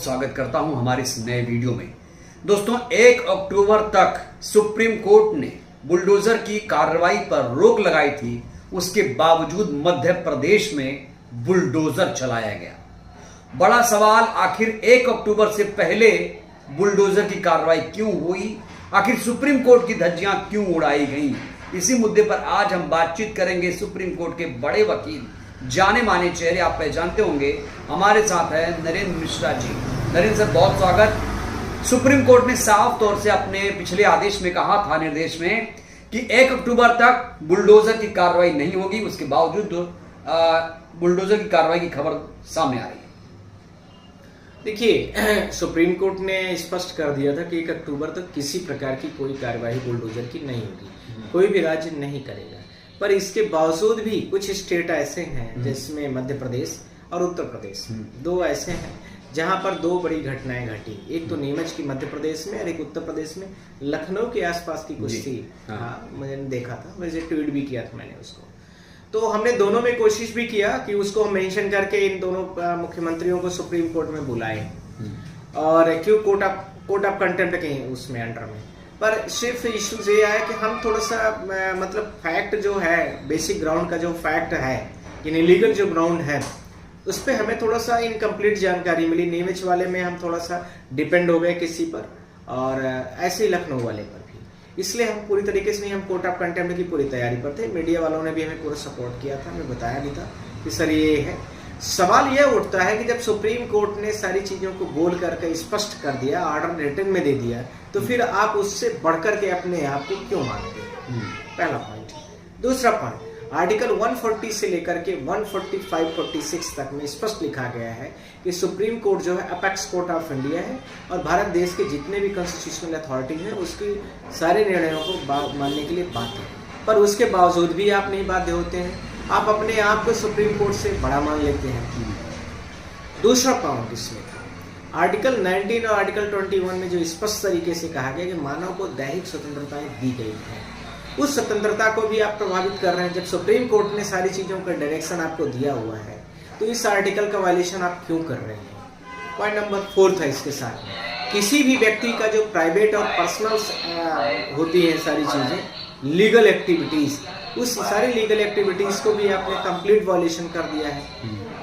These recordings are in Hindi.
बहुत स्वागत करता हूं हमारे इस नए वीडियो में। दोस्तों, 1 अक्टूबर तक सुप्रीम कोर्ट ने बुलडोजर की कार्रवाई पर रोक लगाई थी। उसके बावजूद मध्य प्रदेश में बुलडोजर चलाया गया। बड़ा सवाल, आखिर 1 अक्टूबर से पहले बुलडोजर की कार्रवाई क्यों हुई? आखिर सुप्रीम कोर्ट की धज्जियां क्यों उड़ाई गई? इसी मुद्दे पर आज हम बातचीत करेंगे। सुप्रीम कोर्ट के बड़े वकील, जाने माने चेहरे आप पहचानते होंगे, हमारे साथ है नरेंद्र मिश्रा जी। नरेंद्र सर, बहुत स्वागत। सुप्रीम कोर्ट ने साफ तौर से अपने पिछले आदेश में कहा था, निर्देश में, कि 1 अक्टूबर तक बुलडोजर की कार्रवाई नहीं होगी। उसके बावजूद बुलडोजर की कार्रवाई की खबर सामने आ रही है। देखिए, सुप्रीम कोर्ट ने स्पष्ट कर दिया था कि 1 अक्टूबर तक किसी प्रकार की कोई कार्यवाही बुलडोजर की नहीं होगी, कोई भी राज्य नहीं करेगा। पर इसके बावजूद भी कुछ स्टेट ऐसे हैं, जिसमें मध्य प्रदेश और उत्तर प्रदेश, दो ऐसे हैं जहां पर दो बड़ी घटनाएं घटी। एक तो नीमच की मध्य प्रदेश में और एक उत्तर प्रदेश में लखनऊ के आसपास की कुछ थी। हाँ, मैंने देखा था, वैसे ट्वीट भी किया था मैंने उसको। तो हमने दोनों में कोशिश भी किया कि उसको हम मेंशन करके इन दोनों मुख्यमंत्रियों को सुप्रीम कोर्ट में बुलाएं, और क्यों कोर्ट ऑफ कंटेम्प्ट के उसमें अंडर में। पर सिर्फ इश्यूज ये आया कि हम थोड़ा सा मतलब फैक्ट जो है, बेसिक ग्राउंड का जो फैक्ट है, यानी लीगल जो ग्राउंड है, उस पर हमें थोड़ा सा इनकम्प्लीट जानकारी मिली। नीमच वाले में हम थोड़ा सा डिपेंड हो गए किसी पर, और ऐसे ही लखनऊ वाले पर भी। इसलिए हम पूरी तरीके से नहीं, हम कोर्ट ऑफ कंटेम्प्ट की पूरी तैयारी पर थे। मीडिया वालों ने भी हमें पूरा सपोर्ट किया था, हमें बताया भी था कि सर ये है। सवाल यह उठता है कि जब सुप्रीम कोर्ट ने सारी चीजों को बोल करके स्पष्ट कर दिया, ऑर्डर रिटन में दे दिया, तो फिर आप उससे बढ़कर के अपने आप को क्यों मानते हैं? पहला पॉइंट। दूसरा पॉइंट, आर्टिकल 140 से लेकर के 145-46 तक में स्पष्ट लिखा गया है कि सुप्रीम कोर्ट जो है अपेक्स कोर्ट ऑफ इंडिया है, और भारत देश के जितने भी कॉन्स्टिट्यूशनल अथॉरिटी हैं उसकी सारे निर्णयों को मानने के लिए बाध्य है। पर उसके बावजूद भी आप नहीं बाध्य होते हैं, आप अपने आप को सुप्रीम कोर्ट से बड़ा मान लेते हैं। दूसरा पॉइंट इसमें था, आर्टिकल 19 और आर्टिकल 21 में जो स्पष्ट तरीके से कहा गया कि मानव को दैहिक स्वतंत्रताएं दी गई है, उस स्वतंत्रता को भी आप प्रभावित कर रहे हैं। जब सुप्रीम कोर्ट ने सारी चीजों का डायरेक्शन आपको दिया हुआ है, तो इस आर्टिकल का वायलेशन आप क्यों कर रहे हैं? पॉइंट नंबर 4 था इसके साथ में, किसी भी व्यक्ति का जो प्राइवेट और पर्सनल होती है सारी चीजें, लीगल एक्टिविटीज, उस सारी लीगल एक्टिविटीज को भी आपने कंप्लीट वायलेशन कर दिया है।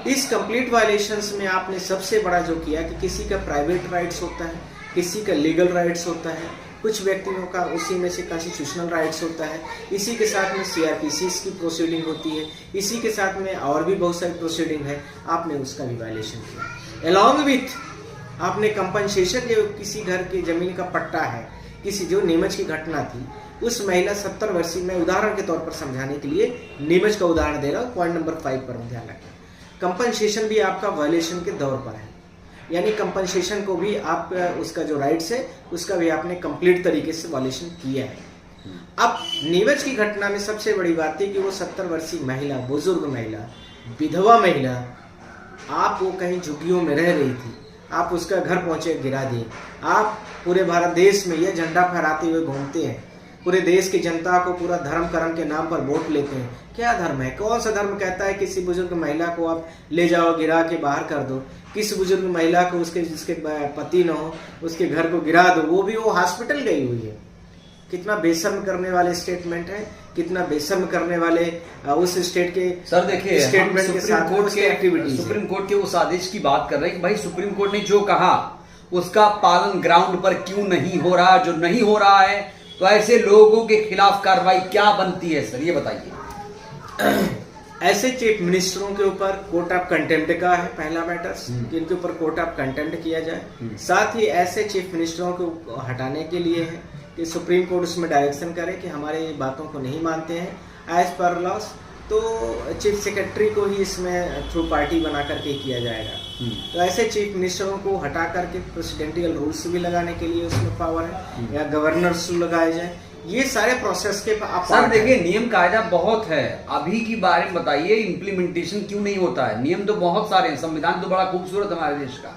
इस कंप्लीट वायलेशंस में आपने सबसे बड़ा जो किया कि किसी का प्राइवेट राइट्स होता है, किसी का लीगल राइट्स होता है, कुछ व्यक्तियों का उसी में से कॉन्स्टिट्यूशनल राइट्स होता है, इसी के साथ में सीआरपीसी की प्रोसीडिंग होती है, इसी के साथ में और भी बहुत सारी प्रोसीडिंग है, आपने उसका भी वायलेशन किया। अलॉन्ग विथ आपने कंपनसेशन, जो किसी घर की जमीन का पट्टा है, किसी जो नीमच की घटना थी, उस महिला 70 वर्षीय, मैं उदाहरण के तौर पर समझाने के लिए नीमच का उदाहरण दे रहा हूँ, पॉइंट नंबर 5 पर ध्यान रखें। कंपनसेशन भी आपका वायलेशन के दौर पर है, यानी कंपनसेशन को भी आप, उसका जो राइट्स है उसका भी आपने कंप्लीट तरीके से वायलेशन किया है। अब नीमच की घटना में सबसे बड़ी बात थी कि वो 70 वर्षीय महिला, बुजुर्ग महिला, विधवा महिला, आप वो कहीं झुग्गियों में रह रही थी, आप उसका घर पहुंचे गिरा दिए। आप पूरे भारत देश में यह झंडा फहराते हुए घूमते हैं, पूरे देश की जनता को पूरा धर्म कर्म के नाम पर वोट लेते हैं। क्या धर्म है? कौन सा धर्म कहता है किसी बुजुर्ग महिला को आप ले जाओ, गिरा के बाहर कर दो? किस बुजुर्ग महिला को जिसके पति न हो, उसके घर को गिरा दो, वो भी वो हॉस्पिटल गई हुई है। कितना बेशर्म करने वाले स्टेटमेंट है, कितना बेशर्म करने वाले उस स्टेट के सर। देखिए, स्टेटमेंट के साथ कोर्ट के एक्टिविटी, सुप्रीम कोर्ट के उस आदेश की बात कर रहे हैं कि भाई सुप्रीम कोर्ट ने जो कहा उसका पालन ग्राउंड पर क्यों नहीं हो रहा? जो नहीं हो रहा है, तो ऐसे लोगों के खिलाफ कार्रवाई क्या बनती है सर, ये बताइए। ऐसे चीफ मिनिस्टरों के ऊपर कोर्ट ऑफ कंटेम्प्ट का है पहला मैटर, जिनके ऊपर कोर्ट ऑफ कंटेम्प्ट किया जाए। साथ ही ऐसे चीफ मिनिस्टरों को हटाने के लिए है कि सुप्रीम कोर्ट उसमें डायरेक्शन करे कि हमारे बातों को नहीं मानते हैं एज पर लॉस, तो चीफ सेक्रेटरी को ही इसमें थ्रू पार्टी बना करके किया जाएगा। तो ऐसे चीफ मिनिस्टरों को हटा करके प्रेसिडेंटियल रूल्स भी लगाने के लिए उसमें पावर है, या गवर्नर्स लगाए जाए। ये सारे प्रोसेस के आप सर देखिए, नियम कायदा बहुत है, अभी की बारे में बताइए, इम्प्लीमेंटेशन क्यों नहीं होता है? नियम तो बहुत सारे हैं, संविधान तो बड़ा खूबसूरत हमारे देश का।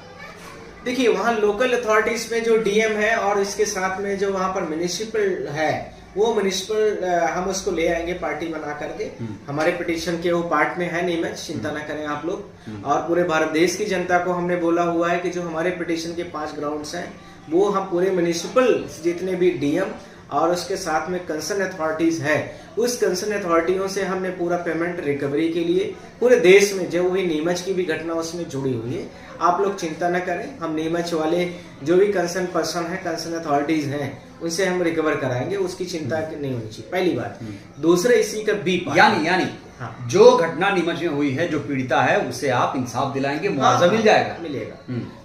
देखिए, वहाँ लोकल अथॉरिटीज में जो डीएम है और इसके साथ में जो वहाँ पर म्युनिसिपल है, वो म्युनिसिपल हम उसको ले आएंगे पार्टी बना करके। हमारे पिटीशन के वो पार्ट में है नीमच, चिंता ना करें आप लोग। और पूरे भारत देश की जनता को हमने बोला हुआ है कि जो हमारे पिटीशन के 5 ग्राउंड्स हैं वो हम पूरे म्युनिसिपल जितने भी डीएम और उसके साथ में कंसर्न अथॉरिटीज है, उस कंसर्न अथॉरिटियों से हमने पूरा पेमेंट रिकवरी के लिए पूरे देश में जो भी नीमच की भी घटना उसमें जुड़ी हुई है, आप लोग चिंता न करें। हम नीमच वाले जो भी कंसर्न पर्सन है, कंसर्न अथॉरिटीज हैं, उनसे हम रिकवर कराएंगे, उसकी चिंता नहीं होनी चाहिए, पहली बात। दूसरा इसी का बी पार्ट यानी हाँ। जो घटना नीमच में हुई है, जो पीड़िता है उसे आप इंसाफ दिलाएंगे, मुआवजा मिल जाएगा, मिलेगा।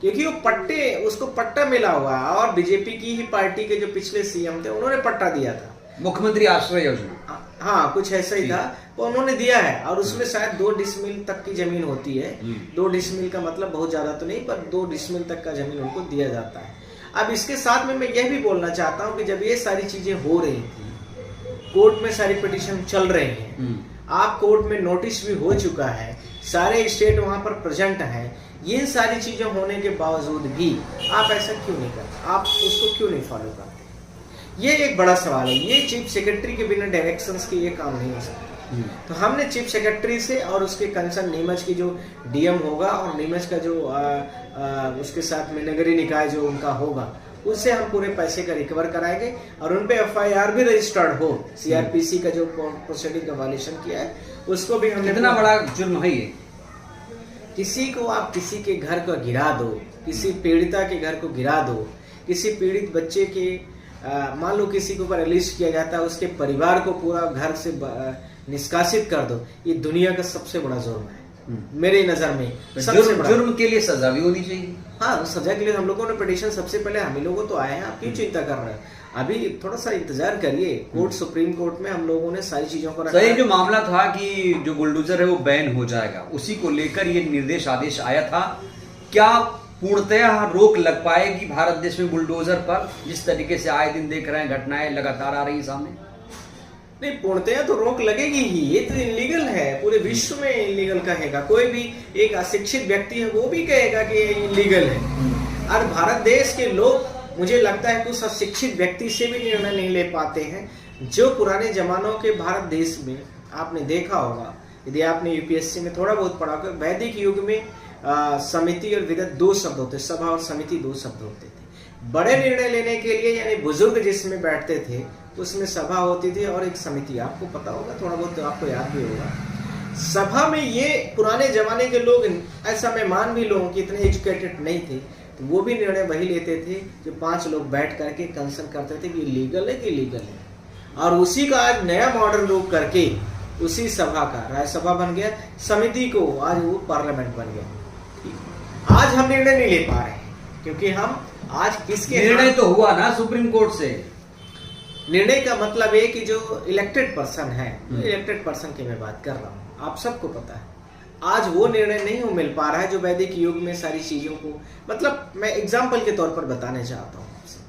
क्योंकि वो उसको पट्टा मिला हुआ है और बीजेपी की ही पार्टी के जो पिछले सीएम थे उन्होंने पट्टा दिया था, मुख्यमंत्री आश्रय योजना। हाँ कुछ ऐसा ही था, वो उन्होंने दिया है और उसमें शायद 2 डिसमिल तक की जमीन होती है। 2 डिसमिल का मतलब बहुत ज्यादा तो नहीं, पर 2 डिसमिल तक का जमीन उनको दिया जाता है। अब इसके साथ में मैं यह भी बोलना चाहता हूँ कि जब ये सारी चीजें हो रही थी, कोर्ट में सारी पिटीशन चल रहे हैं, आप कोर्ट में नोटिस भी हो चुका है, सारे स्टेट वहां पर प्रेजेंट है, ये सारी चीजें होने के बावजूद भी आप ऐसा क्यों नहीं करते, आप उसको क्यों नहीं फॉलो करते? ये एक बड़ा सवाल है। ये चीफ सेक्रेटरी के बिना डायरेक्शंस के ये काम नहीं हो सकता। तो हमने चीफ सेक्रेटरी से और उसके कंसर्न नीमच की जो डीएम होगा और नीमच का जो उसके साथ में नगरीय निकाय जो उनका होगा, उससे हम पूरे पैसे का रिकवर कराएंगे और उन पे एफआईआर भी रजिस्टर्ड हो। सीआरपीसी का जो प्रोसीडिंग का वायलेशन किया है उसको भी हमने। कितना बड़ा जुर्म है ये? किसी को आप किसी के घर को गिरा दो, किसी पीड़िता के घर को गिरा दो, किसी पीड़ित बच्चे के मान लो किसी के ऊपर अरेस्ट किया जाता है, उसके परिवार को पूरा घर से निष्कासित कर दो, ये दुनिया का सबसे बड़ा जुर्म है मेरी नजर में। जुर्म के लिए सजा भी होनी चाहिए। हाँ, सजा के लिए हम लोगों ने पिटीशन सबसे पहले हम ही लोगों तो आए हैं, आप क्यों चिंता कर रहे हैं? अभी थोड़ा सा इंतजार करिए, कोर्ट सुप्रीम कोर्ट में हम लोगों ने सारी चीजों को रखा। सही जो मामला था कि जो बुलडोजर है वो बैन हो जाएगा, उसी को लेकर ये निर्देश आदेश आया था। क्या पूर्णतः रोक लग पाएगी भारत देश में बुलडोजर पर, जिस तरीके से आए दिन देख रहे हैं घटनाएं लगातार आ रही सामने? नहीं, पूर्णतया तो रोक लगेगी ही, ये तो इलीगल है, पूरे विश्व में इलीगल कहेगा कोई भी। एक अशिक्षित व्यक्ति है वो भी कहेगा कि ये इलीगल है। और भारत देश के लोग मुझे लगता है कुछ अशिक्षित व्यक्ति से भी निर्णय नहीं ले पाते हैं। जो पुराने जमानों के भारत देश में आपने देखा होगा, यदि आपने यूपीएससी में थोड़ा बहुत पढ़ा होगा, वैदिक युग में समिति और विदत 2 शब्द होते, सभा और समिति 2 शब्द होते थे। बड़े निर्णय लेने के लिए यानी बुजुर्ग जिसमें बैठते थे उसमें सभा होती थी और एक समिति, आपको पता होगा, थोड़ा बहुत तो आपको याद भी होगा। सभा में ये पुराने जमाने के लोग, ऐसा मैं मान भी लूं कि इतने एजुकेटेड नहीं थे, तो वो भी निर्णय वही लेते थे जो 5 लोग बैठ करके कंसर्न करते थे कि लीगल है कि लीगल है। और उसी का आज नया मॉडर्न रूप करके उसी सभा का राज्यसभा बन गया, समिति को आज वो पार्लियामेंट बन गया। आज हम निर्णय नहीं ले पा रहे क्योंकि हम आज किसके निर्णय तो हुआ ना सुप्रीम कोर्ट से। निर्णय का मतलब है कि जो इलेक्टेड पर्सन है, इलेक्टेड पर्सन की मैं बात कर रहा हूँ, आप सबको पता है आज वो निर्णय नहीं हो मिल पा रहा है जो वैदिक युग में सारी चीजों को, मतलब मैं एग्जाम्पल के तौर पर बताने चाहता हूँ आपसे।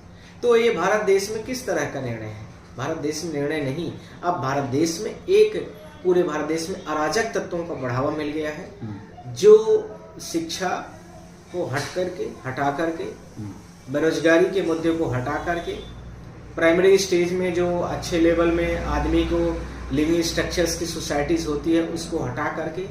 तो ये भारत देश में किस तरह का निर्णय है? भारत देश में निर्णय नहीं, अब भारत देश में पूरे भारत देश में अराजक तत्वों का बढ़ावा मिल गया है, जो शिक्षा को हटा करके बेरोजगारी के मुद्दे को हटा करके प्राइमरी स्टेज में जो अच्छे लेवल में आदमी को लिविंग स्ट्रक्चर्स की सोसाइटीज होती है उसको हटा करके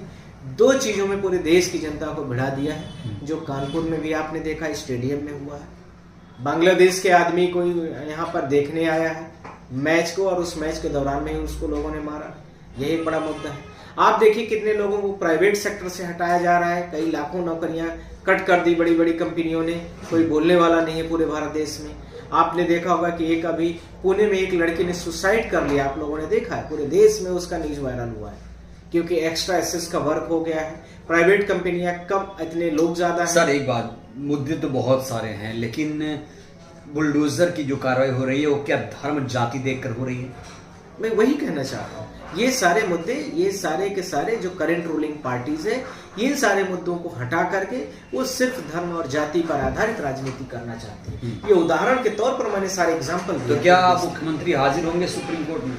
2 चीजों में पूरे देश की जनता को भिड़ा दिया है, जो कानपुर में भी आपने देखा स्टेडियम में हुआ है। बांग्लादेश के आदमी को यहाँ पर देखने आया है मैच को और उस मैच के दौरान में ही उसको लोगों ने मारा, यही बड़ा मुद्दा है। आप देखिए कितने लोगों को प्राइवेट सेक्टर से हटाया जा रहा है, कई लाखों नौकरियां कट कर दी बड़ी बड़ी कंपनियों ने, कोई बोलने वाला नहीं है पूरे भारत देश में। आपने देखा होगा कि एक अभी पुणे में एक लड़की ने सुसाइड कर लिया, आप लोगों ने देखा है, पूरे देश में उसका न्यूज वायरल हुआ है क्योंकि एक्स्ट्रा एसेस का वर्क हो गया है, प्राइवेट कंपनियां कम, इतने लोग ज्यादा हैं। सर एक बात, मुद्दे तो बहुत सारे हैं, लेकिन बुलडोजर की जो कार्रवाई हो रही है वो क्या धर्म जाति देखकर हो रही है? मैं वही कहना चाहता हूँ, ये सारे मुद्दे, ये सारे के सारे जो करंट रूलिंग पार्टीज है, इन सारे मुद्दों को हटा करके वो सिर्फ धर्म और जाति पर आधारित राजनीति करना चाहते हैं। ये उदाहरण के तौर पर मैंने सारे एग्जाम्पल। तो क्या मुख्यमंत्री हाजिर होंगे सुप्रीम कोर्ट में?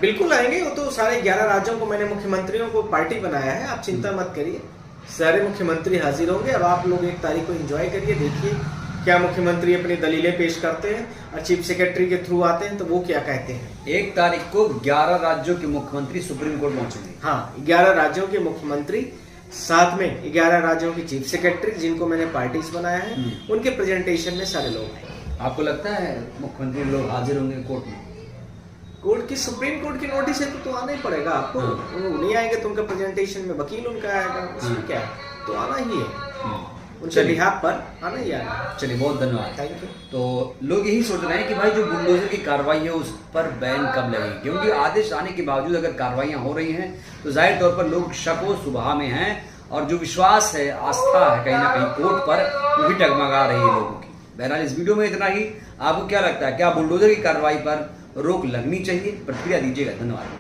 बिल्कुल आएंगे, वो तो सारे 11 राज्यों को मैंने मुख्यमंत्रियों को पार्टी बनाया है, आप चिंता मत करिए, सारे मुख्यमंत्री हाजिर होंगे। अब आप लोग 1 तारीख को एंजॉय करिए, देखिए क्या मुख्यमंत्री अपनी दलीलें पेश करते हैं और चीफ सेक्रेटरी के थ्रू आते हैं तो वो क्या कहते हैं? 1 तारीख को 11 राज्यों के मुख्यमंत्री सुप्रीम कोर्ट पहुंचेंगे। हाँ, 11 राज्यों के मुख्यमंत्री, साथ में 11 राज्यों के चीफ सेक्रेटरी जिनको मैंने पार्टीज बनाया है, उनके प्रेजेंटेशन में सारे लोग हैं। आपको लगता है मुख्यमंत्री लोग हाजिर होंगे कोर्ट में? कोर्ट की, सुप्रीम कोर्ट की नोटिस है तो आना ही पड़ेगा आपको। वो नहीं आएंगे तो उनका प्रेजेंटेशन में वकील उनका आएगा, उसमें क्या है, तो आना ही है, उनके बिहाफ पर आना ही आना। चलिए, बहुत धन्यवाद। Thank you. तो लोग यही सोच रहे हैं कि भाई जो बुलडोजर की कार्रवाई है उस पर बैन कब लगेगी, क्योंकि आदेश आने के बावजूद अगर कार्रवाइयां हो रही हैं तो जाहिर तौर पर लोग शक व शुबहा में हैं, और जो विश्वास है, आस्था है कहीं ना कहीं कोर्ट पर, वो भी डगमगा रही है लोगों की। बहरहाल इस वीडियो में इतना ही। आपको क्या लगता है, क्या बुलडोजर की कार्रवाई पर रोक लगनी चाहिए? प्रतिक्रिया दीजिएगा। धन्यवाद।